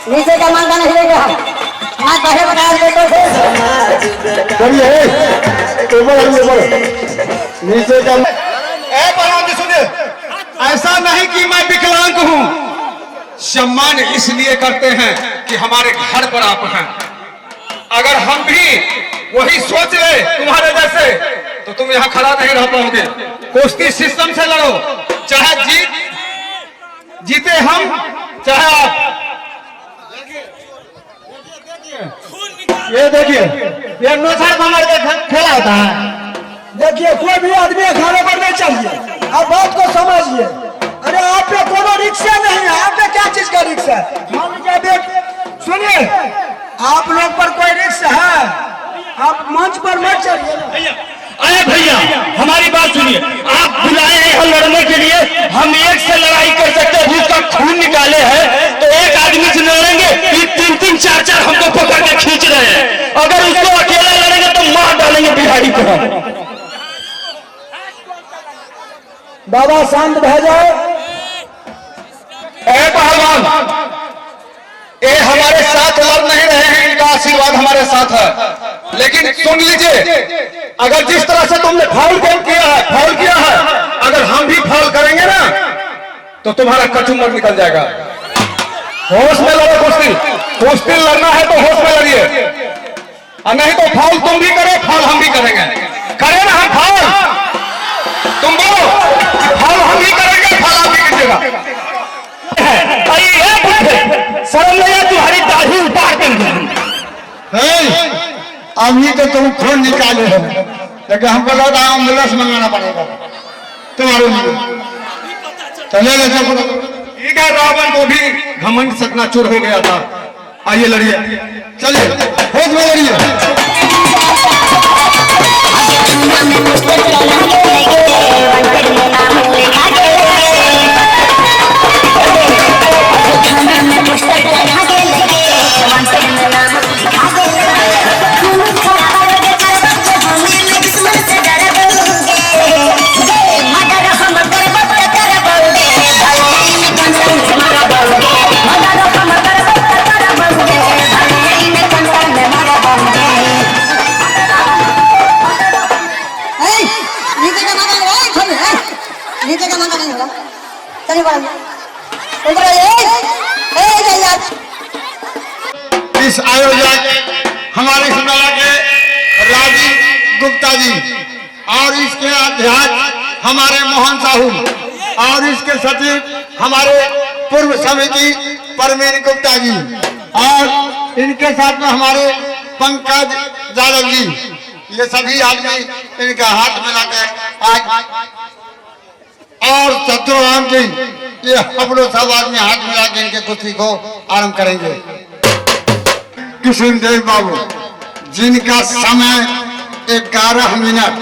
नीचे का मांगा नहीं लेगा हाथ बाहर बना देते चलिए नीचे का सुनिए, ऐसा नहीं कि मैं विकलांग हूँ। सम्मान इसलिए करते हैं कि हमारे घर पर आप हैं। अगर हम भी वही सोच ले तुम्हारे जैसे तो तुम यहाँ खड़ा नहीं रह पाओगे। कुश्ती सिस्टम से लड़ो, चाहे जीते हम चाहे आप। ये देखिए, ये नौसर कमर का खेला होता है। देखिए, कोई भी आदमी खाने पर नहीं चाहिए। आप बात को समझिए। अरे आप पे कोनो रिक्शा नहीं है, आप पे क्या चीज का रिक्शा है? मान लीजिए, सुनिए, आप लोग पर कोई रिक्शा है, आप मंच पर मत चढ़िए। अरे भैया, हमारी बात सुनिए। आप बुलाए हैं यहाँ लड़ने के लिए, हम एक से लड़ाई कर सकते हैं। जिसका खून निकाले हैं तो एक आदमी से लड़ेंगे, तीन तीन चार चार हमको पकड़ के खींच रहे हैं। अगर उसको अकेला लड़ेंगे तो मार डालेंगे बिहारी को। बाबा शांत रह जाओ। पहलवान, ये हमारे साथ लड़ नहीं रहे हैं, इनका आशीर्वाद हमारे साथ है। लेकिन सुन लीजिए, अगर जिस तरह से तुमने फाउल किया है, अगर हम भी फाउल करेंगे ना तो तुम्हारा कचुम्बर निकल जाएगा। होश में लड़ो, कुश्ती लड़ना है तो होश में लड़िए, और नहीं तो फाउल तुम भी करो, फाउल हम भी करेंगे। करें ना हम फाउल, तुम बोलो फाउल हम भी करेंगे, फाउल आप भी कीजिएगा। शर्म नहीं है तुम्हारी दाढ़ी उतार कर। अभी तो तुम खून निकाले हो, लेकिन हमको लगा एम्बुलेंस मंगाना पड़ेगा तुम्हारे लिए। चले ठीक है, रावण को भी घमंड चकनाचूर हो गया था। आइए लड़िए, चलिए होश में लड़िए। नीचे का मांगा नहीं होगा। चलिए इस आयोजक हमारे मेला के राजीव गुप्ता जी, और इसके अध्यक्ष हमारे मोहन साहू, और इसके सचिव हमारे पूर्व समिति परमीन गुप्ता जी, और इनके साथ में हमारे पंकज यादव जी। ये सभी आदमी इनका हाथ मिलाकर आज, और शत्रुघ्न जी, ये हम लोग सब आदमी हाथ मिला के इनके कुश्ती को आरंभ करेंगे। कृष्णदेव बाबू, जिनका समय 11 मिनट,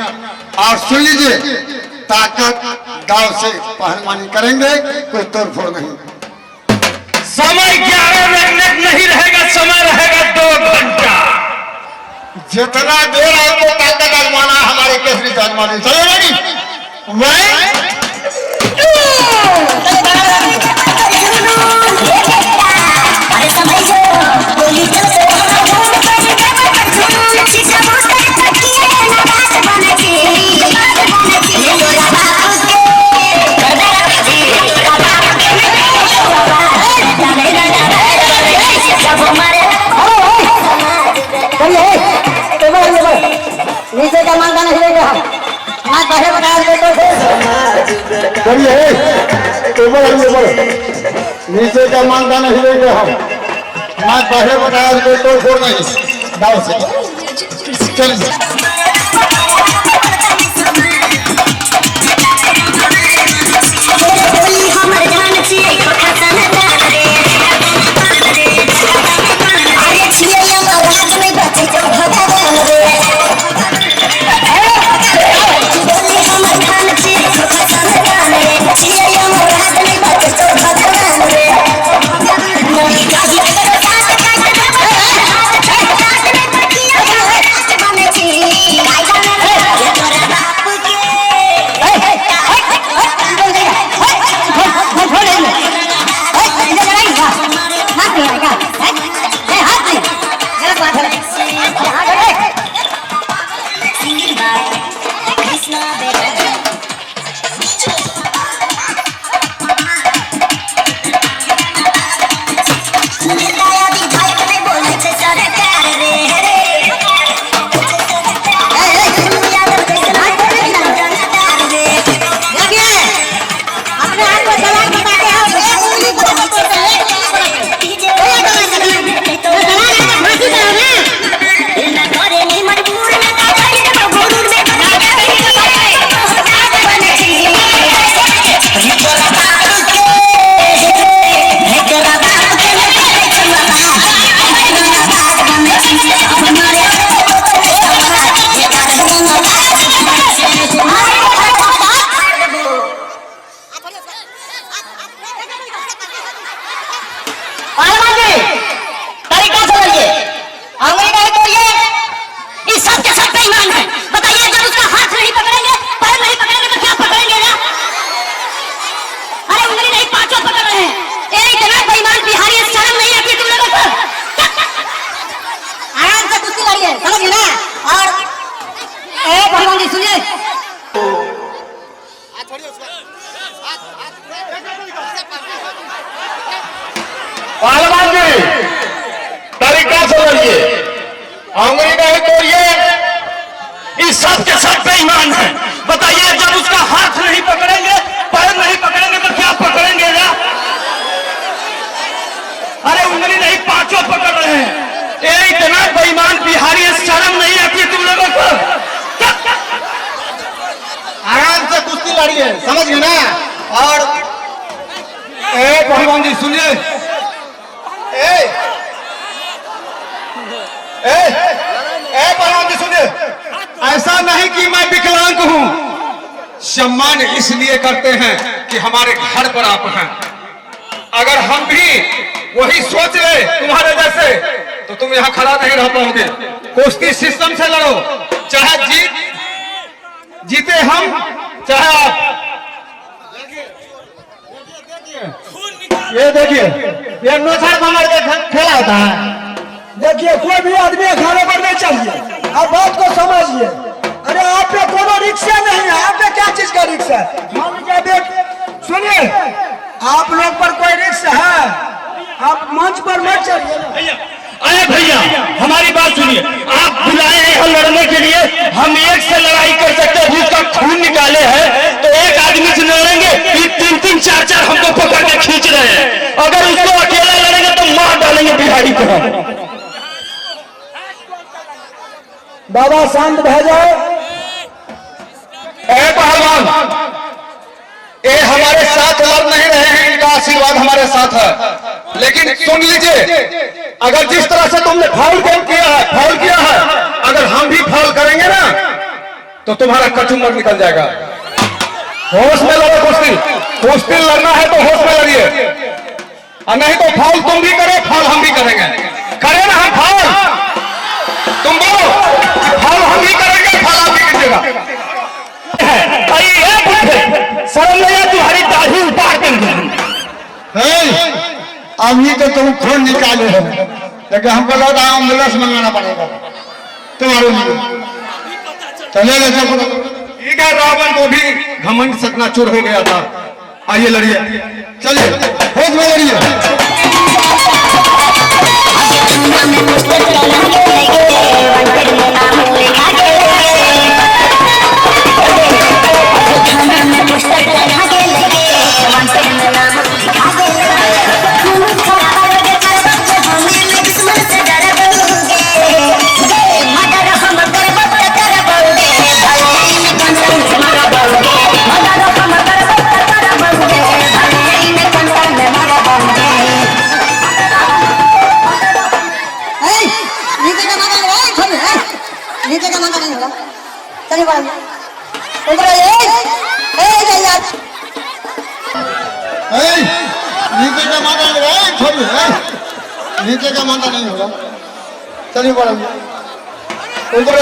और सुन लीजिए, ताकत दाव से पहलवानी करेंगे, कोई तोड़फोड़ नहीं। समय 11 मिनट नहीं रहेगा, समय रहेगा 2 घंटा। जितना देर आपको ताकत आजमाना हमारे केसरी से आजमानी चलेगा नहीं। नीचे का मांगा नहीं लेगा हाथ बाहर बना देते चलिए नीचे का मांगा नहीं लेंगे हम, हाथ बाहर बताया कोई तोड़ नहीं दाव से। चलिए पहलवान जी तरीका समझिए, अंगुली नहीं तोड़िए। इस सब के सब बेईमान है। बताइए, जब उसका हाथ नहीं पकड़ेंगे, पैर नहीं पकड़ेंगे, तो क्या पकड़ेंगे ना? अरे उंगली नहीं, पांचों पकड़ रहे हैं। ये इतना बेईमान बिहारी है, शर्म नहीं आती तुम लोगों को? आराम से कुश्ती लड़िए, समझ गए ना। और पहलवान जी सुनिए, पहलवान जी सुनिए, ऐसा नहीं कि मैं विकलांग हूं। सम्मान इसलिए करते हैं कि हमारे घर पर आप हैं। अगर हम भी वही सोच ले तुम्हारे जैसे, तो तुम यहाँ खड़ा नहीं रह पाओगे। कुश्ती सिस्टम से लड़ो, चाहे जीते हम, चाहे आप। ये देखिए, ये नौसर कमर का खेला होता है। देखिए, कोई भी आदमी अखाड़े पर नहीं चाहिए। आप बात को समझिए। अरे आप पे कोनो रिक्शा नहीं है, आप पे क्या चीज का रिक्शा है? मान लीजिए देख, सुनिए, आप लोग पर कोई रिक्शा है, आप मंच पर मत चढ़िए। अरे भैया, हमारी बात सुनिए। आप बुलाए हैं यहाँ लड़ने के लिए, हम एक से लड़ाई कर सकते हैं। जिसका खून निकाले हैं, तो एक आदमी से लड़ेंगे, ये तीन तीन चार चार हमको पकड़ के खींच रहे हैं। अगर उसको अकेला लड़ेंगे तो मार डालेंगे बिहारी को हम। बाबा शांत भय जाओ। पहलवान, ये हमारे साथ लड़ नहीं रहे हैं, इनका आशीर्वाद हमारे साथ है। लेकिन सुन लीजिए, अगर जिस तरह से तुमने फाउल किया है, अगर हम भी फाउल करेंगे ना, तो तुम्हारा कचुमर निकल जाएगा। होश में लड़ो कुश्ती लड़ना है तो होश में लड़िए, और नहीं तो फाउल तुम भी करो, फाउल हम भी करेंगे। करें ना हम फाउल, तुम बोलो फाउल हम भी करेंगे, फाउल आप भी कीजिएगा। शर्म नहीं है? तुम्हारी दाढ़ी उतार देंगे। अभी तो तुम खून निकाले हो, लेकिन हमको लगा एम्बुलेंस मंगाना पड़ेगा तुम्हारे लिए। चले ठीक है, रावण को भी घमंड चकनाचूर हो गया था। आइए लड़िए, चलिए होश में लड़िए। नीचे का माता नहीं छोड़, नीचे का माता नहीं होगा। चलिए बड़ा उधर नीचे का माता नहीं, छोड़िए। नीचे का माता नहीं होगा। चलिए बड़ा उधर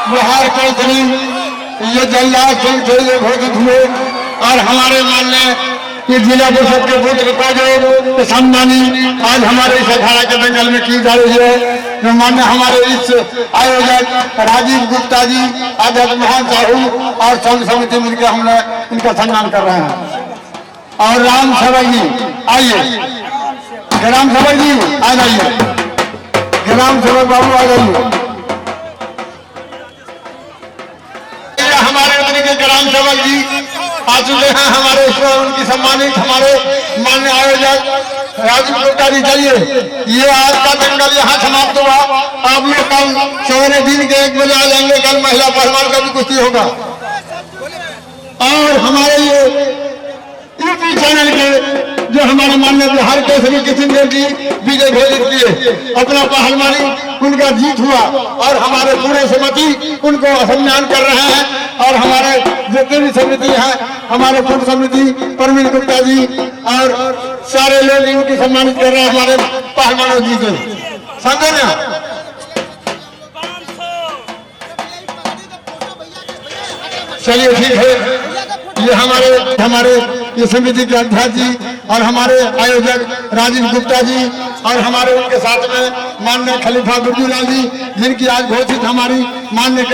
बिहार चौधरी ये जल्लाद सिंह से घोषित हुए और हमारे माननीय कि जिला परिषद के पुत्र को जो सम्मानी आज हमारे इस अखाड़ा के दंगल में की जा रही है, जो माननीय हमारे इस आयोजक राजीव गुप्ता जी, अध्यक्ष मोहन साहू और संघ समिति मिलकर हमने इनका सम्मान कर रहे हैं। और राम सेवक जी आइए, राम सेवक जी आ जाइए, राम सेवक बाबू आ जाइए। हमारे तरीके के राम सेवक जी आ चुके हैं हमारे उनकी सम्मानित हमारे माननीय आयोजक राजीव गुप्ता जी। चलिए, ये आज का दंगल यहाँ समाप्त हुआ। आप लोग कल सवेरे दिन के 1 बजे आ जाएंगे। कल महिला पहलवान का भी कुश्ती होगा। और हमारे ये यूट्यूब चैनल के जो हमारे माननीय बिहार केसरी किशन देव जी विजय घोषित किए, अपना पहलवानी उनका जीत हुआ और हमारे पूरे समिति उनको सम्मान कर रहे हैं। और हमारे जितने भी समिति है, हमारे पूर्व समिति परवीन गुप्ता जी और सारे लोग इनकी सम्मानित कर रहे हैं हमारे पहलवानों जी को। समझे ना? चलिए ठीक है, ये हमारे ये समिति के अध्यक्ष जी और हमारे आयोजक राजीव गुप्ता जी और हमारे उनके साथ में माननीय खलीफा गुर्जूलाल जी, जिनकी आज घोषित हमारी माननीय